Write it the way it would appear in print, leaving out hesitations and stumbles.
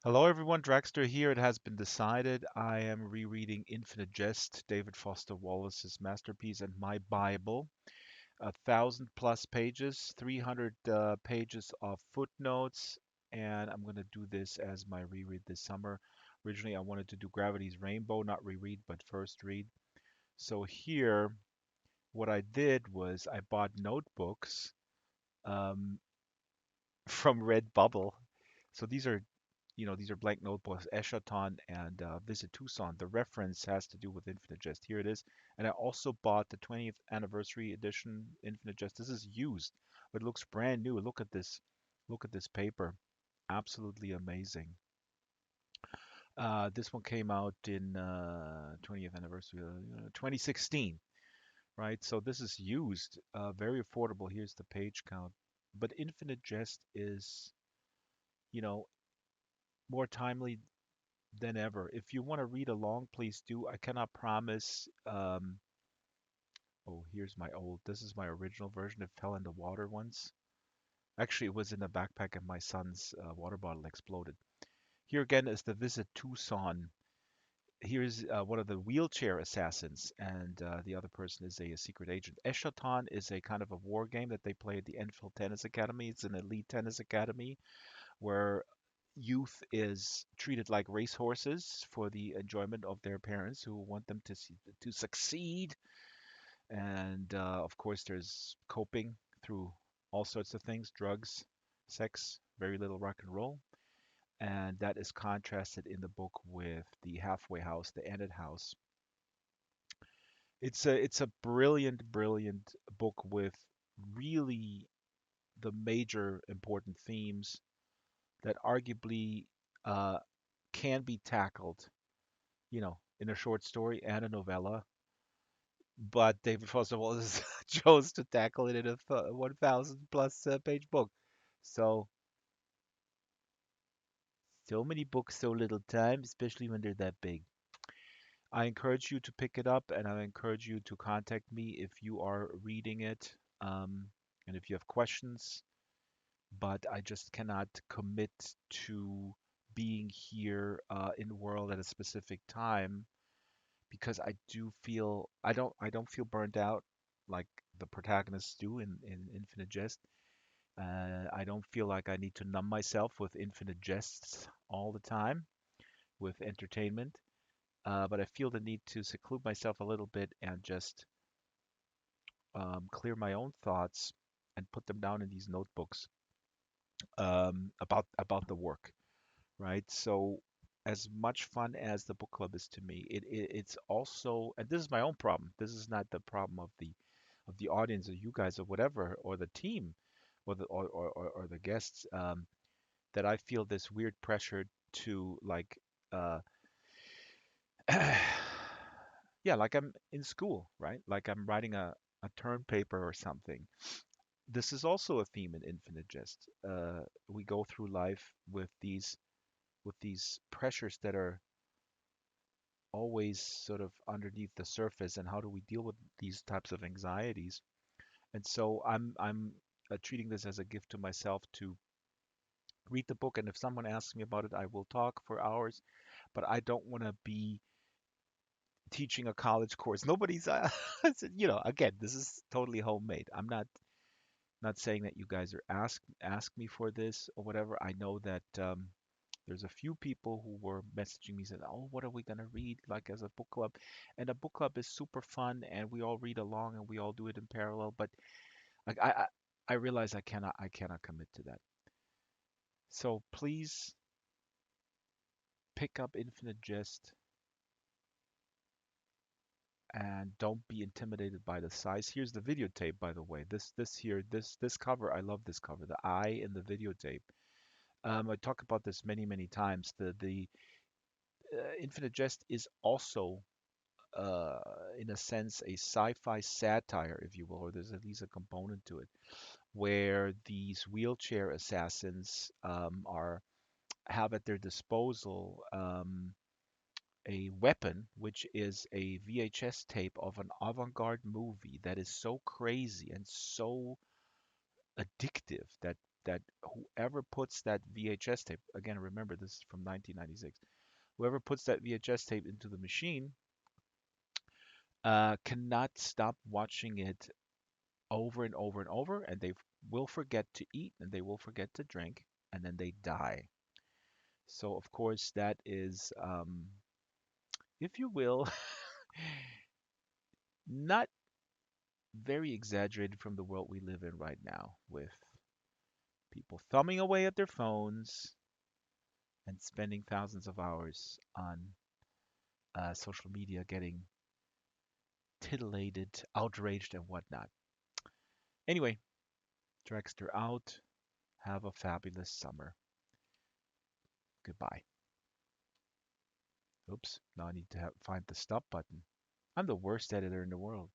Hello everyone, Dragster here. It has been decided I am rereading Infinite Jest, David Foster Wallace's masterpiece and my Bible. 1,000 plus pages, 300 pages of footnotes, and I'm going to do this as my reread this summer. Originally, I wanted to do Gravity's Rainbow, not reread, but first read. So here, what I did was I bought notebooks um, from Redbubble. So these are blank notebooks, Eschaton and Visit Tucson. The reference has to do with Infinite Jest. Here it is. And I also bought the 20th anniversary edition Infinite Jest. This is used, but it looks brand new. Look at this. Look at this paper. Absolutely amazing. This one came out in 20th anniversary, 2016, right? So this is used, very affordable. Here's the page count. But Infinite Jest is, you know, more timely than ever. If you want to read along, please do. I cannot promise. Oh, here's my old. This is my original version. It fell in the water once. Actually, it was in the backpack and my son's water bottle exploded. Here again is the Visit Tucson. Here's one of the wheelchair assassins, and the other person is a secret agent. Eschaton is a kind of a war game that they play at the Enfield Tennis Academy. It's an elite tennis academy where youth is treated like racehorses for the enjoyment of their parents who want them to succeed. And of course, there's coping through all sorts of things: drugs, sex, very little rock and roll. And that is contrasted in the book with the halfway house, the ended house. It's a brilliant, brilliant book with really the major important themes that arguably uh, can be tackled, in a short story and a novella. But David Foster Wallace chose to tackle it in a 1,000 plus page book. So, so many books, so little time, especially when they're that big. I encourage you to pick it up and I encourage you to contact me if you are reading it, um, and if you have questions. But I just cannot commit to being here in the world at a specific time because I don't feel burned out like the protagonists do in Infinite Jest. I don't feel like I need to numb myself with infinite jests all the time with entertainment. But I feel the need to seclude myself a little bit and just clear my own thoughts and put them down in these notebooks about the work, right? So as much fun as the book club is to me, it's also, and this is my own problem. This is not the problem of the audience or you guys or whatever or the team or the guests. That I feel this weird pressure to like, uh, yeah, like I'm in school, right? Like I'm writing a term paper or something. This is also a theme in Infinite Jest. We go through life with these pressures that are always sort of underneath the surface, and how do we deal with these types of anxieties? And so I'm treating this as a gift to myself to read the book, and if someone asks me about it, I will talk for hours. But I don't want to be teaching a college course. Nobody's, again, this is totally homemade. I'm not saying that you guys are ask me for this or whatever. I know that there's a few people who were messaging me said, "Oh, what are we gonna read like as a book club?" And a book club is super fun, and we all read along and we all do it in parallel. But like I realize I cannot commit to that. So please pick up Infinite Jest and don't be intimidated by the size. Here's the videotape, by the way. This cover, I love this cover. The eye in the videotape. I talk about this many, many times. The Infinite Jest is also, uh, in a sense, a sci-fi satire, if you will, or there's at least a component to it, where these wheelchair assassins are have at their disposal a weapon, which is a VHS tape of an avant-garde movie that is so crazy and so addictive that that whoever puts that VHS tape, again, remember this is from 1996, whoever puts that VHS tape into the machine cannot stop watching it over and over and over, and they will forget to eat and they will forget to drink, and then they die. So, of course, that is, if you will, not very exaggerated from the world we live in right now, with people thumbing away at their phones and spending thousands of hours on social media getting titillated, outraged, and whatnot. Anyway, Drexter out. Have a fabulous summer. Goodbye. Oops, now I need to find the stop button. I'm the worst editor in the world.